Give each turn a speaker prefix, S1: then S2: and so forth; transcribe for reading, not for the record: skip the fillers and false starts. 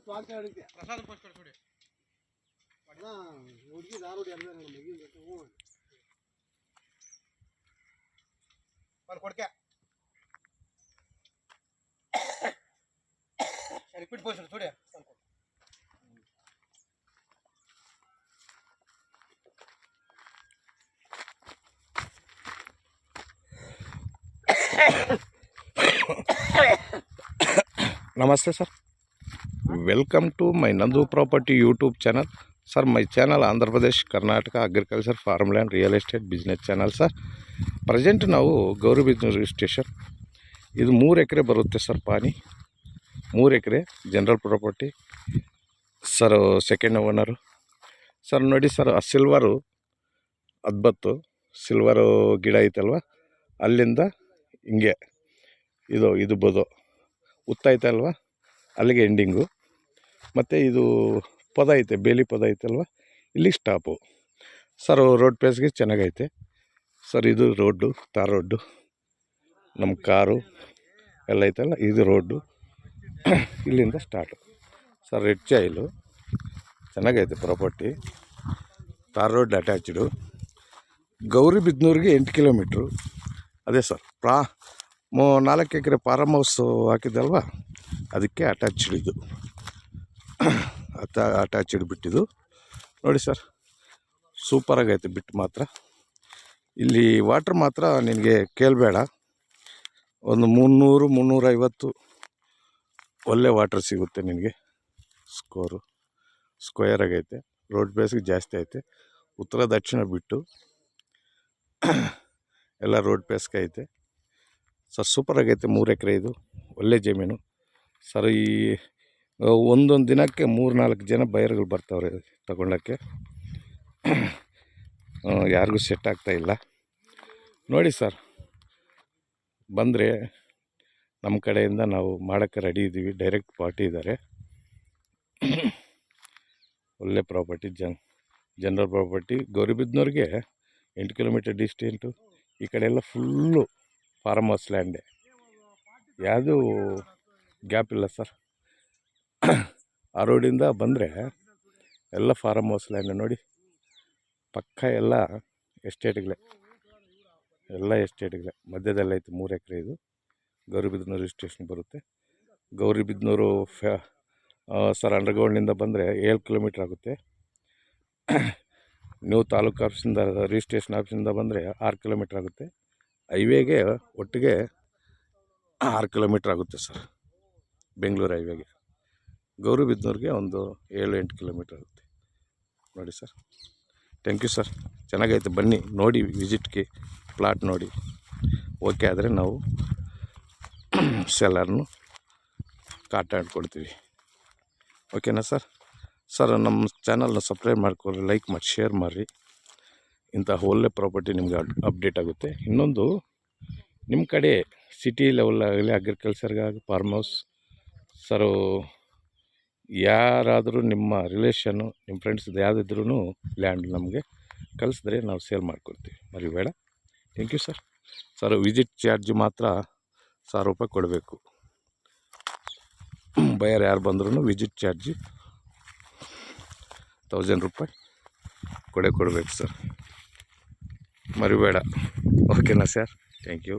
S1: ಪ್ರಸಾದ ಪೋಸ್ಟ್ ಕೊಡಿ ಹುಡುಗಿ ದಾರೋಡಿ ಎಲ್ಲ ಕೊಡ್ಕೆ ರಿಪೀಟ್ ಪೋಸ್ಟ್ ನೋಡಿ
S2: Namaste sir, welcome to my Nandu Property YouTube channel. Sir, my channel Andhra Pradesh, Karnataka Agriculture, Farmland, Real Estate Business channel sir. Present ನಾವು Gauribidanur station. ಇದು 3 acre ಬರುತ್ತೆ sir ಪಾನಿ. 3 acre general property sir. Second owner sir. ನೋಡಿ sir, ಆ silver ಅದ್ಭುತ silver ಗಿಡ ಐತಲ್ವ, ಅಲ್ಲಿಂದ ಹಿಂಗೆ ಇದು ಬದು ಉತ್ತೈತಲ್ವ, ಅಲ್ಲಿಗೆ ಎಂಡಿಂಗು. ಮತ್ತು ಇದು ಪದ ಐತೆ, ಬೇಲಿ ಪದ ಐತಲ್ವ, ಇಲ್ಲಿಗೆ ಸ್ಟಾಪು ಸರ್. ರೋಡ್ ಪ್ಲೇಸ್ಗೆ ಚೆನ್ನಾಗೈತೆ ಸರ್. ಇದು ರೋಡು, ತಾರ್ ರೋಡು, ನಮ್ಮ ಕಾರು ಎಲ್ಲ ಐತಲ್ಲ, ಇದು ರೋಡು. ಇಲ್ಲಿಂದ ಸ್ಟಾರ್ಟು ಸರ್. ರೆಡ್ ಚಾಯಿಲು ಚೆನ್ನಾಗೈತೆ ಪ್ರಾಪರ್ಟಿ. Tar road attached. ಗೌರಿಬಿದನೂರಿಗೆ 8 ಕಿಲೋಮೀಟ್ರು. ಅದೇ ಸರ್, 4 ಎಕರೆ ಫಾರಮ್ ಹೌಸ್ ಹಾಕಿದ್ದಲ್ವ, ಅದಕ್ಕೆ ಅಟ್ಯಾಚ್ಡ್ ಇದು. ಅಟ್ಯಾಚ್ಡ್ ಬಿಟ್ಟಿದ್ದು ನೋಡಿ ಸರ್. ಸೂಪರಾಗೈತೆ ಬಿಟ್ಟು ಮಾತ್ರ. ಇಲ್ಲಿ ವಾಟ್ರ್ ಮಾತ್ರ ನಿನಗೆ ಕೇಳಬೇಡ, ಒಂದು 300-350 ಒಳ್ಳೆ ವಾಟ್ರ್ ಸಿಗುತ್ತೆ ನಿನಗೆ. ಸ್ಕ್ವೇರ್ ಆಗೈತೆ. ರೋಡ್ ಬೇಸ್ಗೆ ಜಾಸ್ತಿ ಐತೆ. ಉತ್ತರ ದಕ್ಷಿಣ ಬಿಟ್ಟು ಎಲ್ಲ ರೋಡ್ ಬೇಸ್ಗೆ ಐತೆ ಸರ್. ಸೂಪರಾಗೈತೆ. 3 ಎಕರೆ ಇದು ಒಳ್ಳೆ ಜಮೀನು ಸರ್. ಈ ಒಂದೊಂದು ದಿನಕ್ಕೆ 3-4 ಜನ ಬೈಯರ್ಗಳು ಬರ್ತಾವ್ರೆ ತಗೊಳ್ಳೋಕ್ಕೆ. ಯಾರಿಗೂ ಸೆಟ್ ಆಗ್ತಾಯಿಲ್ಲ ನೋಡಿ ಸರ್. ಬಂದರೆ ನಮ್ಮ ಕಡೆಯಿಂದ ನಾವು ಮಾಡೋಕ್ಕೆ ರೆಡಿ ಇದ್ದೀವಿ. ಡೈರೆಕ್ಟ್ ಪಾರ್ಟಿ ಇದ್ದಾರೆ. ಒಳ್ಳೆ ಪ್ರಾಪರ್ಟಿ, ಜನರಲ್ ಪ್ರಾಪರ್ಟಿ. ಗೌರಿಬಿದನೂರಿಗೆ 8 ಕಿಲೋಮೀಟರ್ ಡಿಸ್ಟೆಂಟು. ಈ ಕಡೆ ಎಲ್ಲ ಫುಲ್ಲು ಫಾರ್ಮ್ ಹೌಸ್ ಲ್ಯಾಂಡೆ, ಯಾವುದೂ ಗ್ಯಾಪ್ ಇಲ್ಲ ಸರ್. ಆ ರೋಡಿಂದ ಬಂದರೆ ಎಲ್ಲ ಫಾರ್ಮ್ ಹೌಸ್ ಲ್ಯಾಂಡ್ ನೋಡಿ. ಪಕ್ಕ ಎಲ್ಲ ಎಸ್ಟೇಟ್ಗಳೇ, ಎಲ್ಲ ಎಸ್ಟೇಟ್ಗಳೇ. ಮಧ್ಯದಲ್ಲೈತೆ 3 ಎಕರೆ ಇದು. ಗೌರಿಬಿದನೂರು ಸ್ಟೇಷನ್ ಬರುತ್ತೆ. ಗೌರಿಬಿದನೂರು ಸರ್ ಅಂಡರ್ಗ್ರೌಂಡಿಂದ ಬಂದರೆ 7 ಕಿಲೋಮೀಟ್ರ್ ಆಗುತ್ತೆ. ನೀವು ತಾಲೂಕು ಆಫೀಸಿಂದ, ರಿಜಿಸ್ಟ್ರೇಷನ್ ಆಫೀಸಿಂದ ಬಂದರೆ 6 ಕಿಲೋಮೀಟ್ರ್ ಆಗುತ್ತೆ. ಹೈವೇಗೆ ಒಟ್ಟಿಗೆ 6 ಕಿಲೋಮೀಟ್ರ್ ಆಗುತ್ತೆ ಸರ್. ಬೆಂಗಳೂರು ಹೈವೇಗೆ ಗೌರಿಬಿದನೂರಿಗೆ ಒಂದು 7-8 ಕಿಲೋಮೀಟ್ರ್ ಆಗುತ್ತೆ ನೋಡಿ ಸರ್. Thank you sir. ಚೆನ್ನಾಗೈತೆ, ಬನ್ನಿ ನೋಡಿ, ವಿಸಿಟ್ಗೆ ಪ್ಲಾಟ್ ನೋಡಿ. ಓಕೆ ಆದರೆ ನಾವು ಸೆಲ್ಲರ್ನು ಕಾಂಟ್ಯಾಕ್ಟ್ ಕೊಡ್ತೀವಿ. ಓಕೆನಾ ಸರ್? ಸರ್, ನಮ್ಮ ಚಾನಲ್ನ ಸಬ್ಸ್ಕ್ರೈಬ್ ಮಾಡ್ಕೊಳ್ಳಿ, ಲೈಕ್ ಮಾಡಿ, ಶೇರ್ ಮಾಡಿರಿ. ಇಂಥ ಒಳ್ಳೆ ಪ್ರಾಪರ್ಟಿ ನಿಮ್ಗೆ ಅಪ್ಡೇಟ್ ಆಗುತ್ತೆ. ಇನ್ನೊಂದು, ನಿಮ್ಮ ಕಡೆ ಸಿಟಿ ಲೆವೆಲಾಗಲಿ ಅಗ್ರಿಕಲ್ಚರ್ಗಾಗಿ ಫಾರ್ಮ್ ಹೌಸ್ ಸರು, ಯಾರಾದರೂ ನಿಮ್ಮ ರಿಲೇಷನ್ನು, ನಿಮ್ಮ ಫ್ರೆಂಡ್ಸ್ದು ಯಾವುದಿದ್ರೂ ಲ್ಯಾಂಡ್ ನಮಗೆ ಕಳಿಸಿದ್ರೆ ನಾವು ಸೇಲ್ ಮಾಡಿಕೊಡ್ತೀವಿ, ಮರಿಬೇಡ. Thank you sir. Sir, visit charge ಮಾತ್ರ 1000 ರೂಪಾಯಿ ಕೊಡಬೇಕು. ಬಯರ್ ಯಾರು ಬಂದ್ರೂ ವಿಸಿಟ್ ಚಾರ್ಜ್ 1000 ರೂಪಾಯಿ ಕೊಡಬೇಕು ಸರ್, ಮರಿಬೇಡ. ಓಕೆನಾ ಸರ್? Thank you.